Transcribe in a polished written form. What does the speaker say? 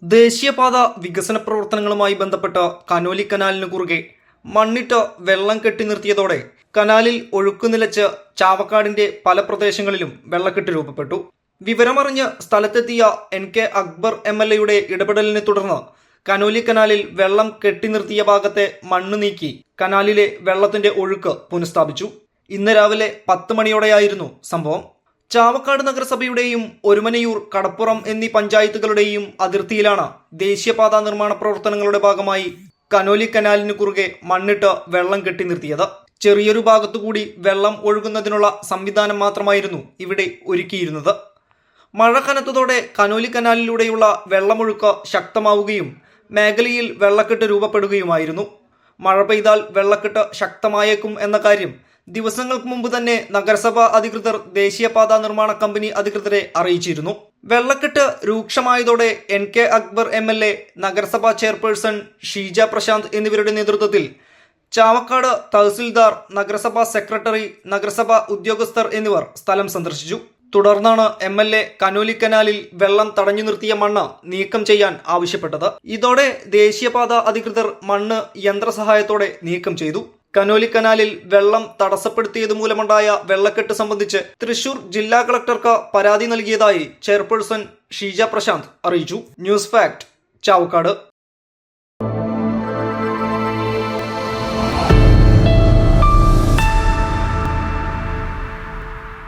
ദേശീയപാത വികസന പ്രവർത്തനങ്ങളുമായി ബന്ധപ്പെട്ട് കനോലി കനാലിന് കുറുകെ മണ്ണിട്ട് വെള്ളം കെട്ടി നിർത്തിയതോടെ കനാലിൽ ഒഴുക്ക് നിലച്ച് ചാവക്കാടിന്റെ പല പ്രദേശങ്ങളിലും വെള്ളക്കെട്ട് രൂപപ്പെട്ടു. വിവരമറിഞ്ഞ് സ്ഥലത്തെത്തിയ NK അക്ബർ MLA ഇടപെടലിനെ തുടർന്ന് കനോലി കനാലിൽ വെള്ളം കെട്ടി നിർത്തിയ ഭാഗത്തെ മണ്ണ് നീക്കി കനാലിലെ വെള്ളത്തിന്റെ ഒഴുക്ക് പുനഃസ്ഥാപിച്ചു. ഇന്ന് രാവിലെ 10 മണിയോടെയായിരുന്നു സംഭവം. ചാവക്കാട് നഗരസഭയുടെയും ഒരുമനയൂർ, കടപ്പുറം എന്നീ പഞ്ചായത്തുകളുടെയും അതിർത്തിയിലാണ് ദേശീയപാതാ നിർമ്മാണ പ്രവർത്തനങ്ങളുടെ ഭാഗമായി കനോലി കനാലിന് കുറുകെ മണ്ണിട്ട് വെള്ളം കെട്ടി നിർത്തിയത്. ചെറിയൊരു ഭാഗത്തുകൂടി വെള്ളം ഒഴുകുന്നതിനുള്ള സംവിധാനം മാത്രമായിരുന്നു ഇവിടെ ഒരുക്കിയിരുന്നത്. മഴ കനത്തതോടെ കനോലി കനാലിലൂടെയുള്ള വെള്ളമൊഴുക്ക് ശക്തമാവുകയും മേഖലയിൽ വെള്ളക്കെട്ട് രൂപപ്പെടുകയുമായിരുന്നു. മഴ പെയ്താൽ വെള്ളക്കെട്ട് ശക്തമായേക്കും എന്ന കാര്യം ദിവസങ്ങൾക്ക് മുമ്പ് തന്നെ നഗരസഭാ അധികൃതർ ദേശീയപാതാ നിർമ്മാണ കമ്പനി അധികൃതരെ അറിയിച്ചിരുന്നു. വെള്ളക്കെട്ട് രൂക്ഷമായതോടെ NK അക്ബർ MLA, നഗരസഭാ ചെയർപേഴ്സൺ ഷീജ പ്രശാന്ത് എന്നിവരുടെ നേതൃത്വത്തിൽ ചാവക്കാട് തഹസിൽദാർ, നഗരസഭാ സെക്രട്ടറി, നഗരസഭാ ഉദ്യോഗസ്ഥർ എന്നിവർ സ്ഥലം സന്ദർശിച്ചു. തുടർന്നാണ് MLA കനോലി കനാലിൽ വെള്ളം തടഞ്ഞു നിർത്തിയ മണ്ണ് നീക്കം ചെയ്യാൻ ആവശ്യപ്പെട്ടത്. ഇതോടെ ദേശീയപാത അധികൃതർ മണ്ണ് യന്ത്രസഹായത്തോടെ നീക്കം ചെയ്തു. കനോലി കനാലിൽ വെള്ളം തടസ്സപ്പെടുത്തിയത് മൂലമുണ്ടായ വെള്ളക്കെട്ട് സംബന്ധിച്ച് തൃശൂർ ജില്ലാ കളക്ടർക്ക് പരാതി നൽകിയതായി ചെയർപേഴ്സൺ ഷീജ പ്രശാന്ത് അറിയിച്ചു. News fact, Chavakkad.